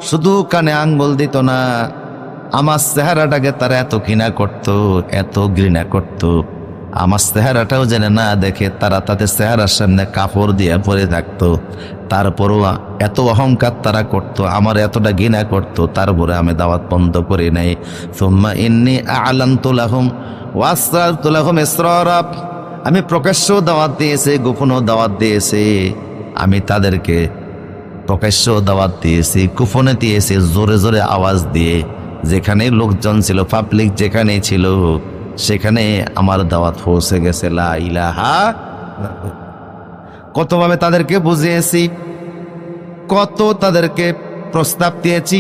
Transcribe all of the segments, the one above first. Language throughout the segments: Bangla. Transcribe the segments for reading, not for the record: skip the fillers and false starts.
শুধু কানে আঙ্গুল দিত না, আমার চেহারাটাকে তারা এত ঘৃণা করত, এত ঘৃণা করত, আমার চেহারাটাও যেন না দেখে তারা তাদের চেহারার সামনে কাপড় দিয়ে পরে থাকতো। তারপরও এত অহংকার তারা করত, আমার এতটা ঘৃণা করত, তারপরে আমি দাওয়াত বন্ধ করি নাই। সুম্মা ইন্নী আ'লানতু লাহুম ওয়া আসরারতু লাহুম ইসরারা, আমি প্রকাশ্য দাওয়াত দিয়েছি, গোপনও দাওয়াত দিয়েছি। আমি তাদেরকে প্রকাশ্য দাওয়াত দিয়েছি, গোপনে দিয়েছি, জোরে জোরে আওয়াজ দিয়ে। যেখানে লোকজন ছিল, পাবলিক যেখানে ছিল, সেখানে আমার দাওয়াত পৌঁছে গেছে। লা ইলাহা, কতভাবে তাদেরকে বুঝিয়েছি, কত তাদেরকে প্রস্তাব দিয়েছি,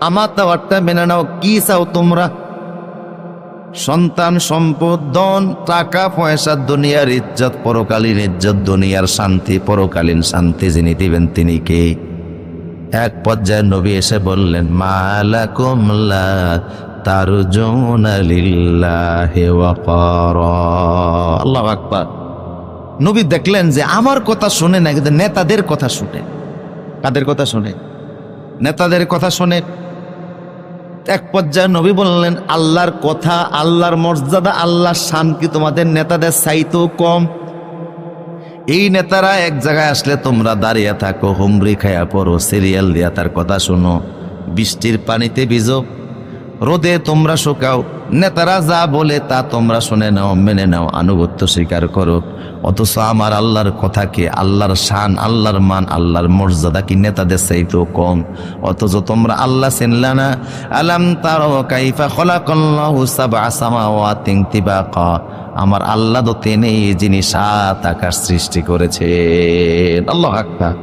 আমার দাওয়াতটা মেনে নাও। কি চাও তোমরা? সন্তান, সম্পদ, ধন, টাকা পয়সা, দুনিয়ার ইজ্জত, পরকালীন ইজ্জত, দুনিয়ার শান্তি, পরকালীন শান্তি যিনি দিবেন তিনি কে? এক পর্যায়ে নবী এসে বললেন, মালাকুম লা তারজুনা লিল্লাহি ওয়াকারা। আল্লাহু আকবার। নবী দেখলেন যে আমার কথা শুনে না, কিন্তু নেতাদের কথা শুনে। কাদের কথা শুনে? নেতাদের কথা শুনে। এক পর্যায়ে নবী বললেন, আল্লাহর কথা, আল্লাহর মর্যাদা, আল্লাহর শান কি তোমাদের নেতাদের চাইতেও কম? এই নেতারা এক জায়গায় আসলে তোমরা দাঁড়িয়ে থাকো, হুমরি খায়া পড়ো, সিরিয়াল দিয়া তার কথা শোনো, বৃষ্টির পানিতে ভিজো, রোদে তোমরা শুকাও, নেতারা যা বলে তা তোমরা শুনে নাও, মেনে নাও, আনুগত্য স্বীকার করো। অথচ আমার আল্লাহর কথা কি, আল্লাহর শান, আল্লাহর মান, আল্লাহর মর্যাদা কি নেতাদের চাইতেও কম? অথচ তোমরা আল্লাহ চিনলা না। আলাম তারা কাইফা খলাকাল্লাহু সাবআ সামাওয়াতিন তিবাকা, আমার আল্লাহ তো তিনি যিনি 7 আকাশ সৃষ্টি করেছেন। আল্লাহু আকবার।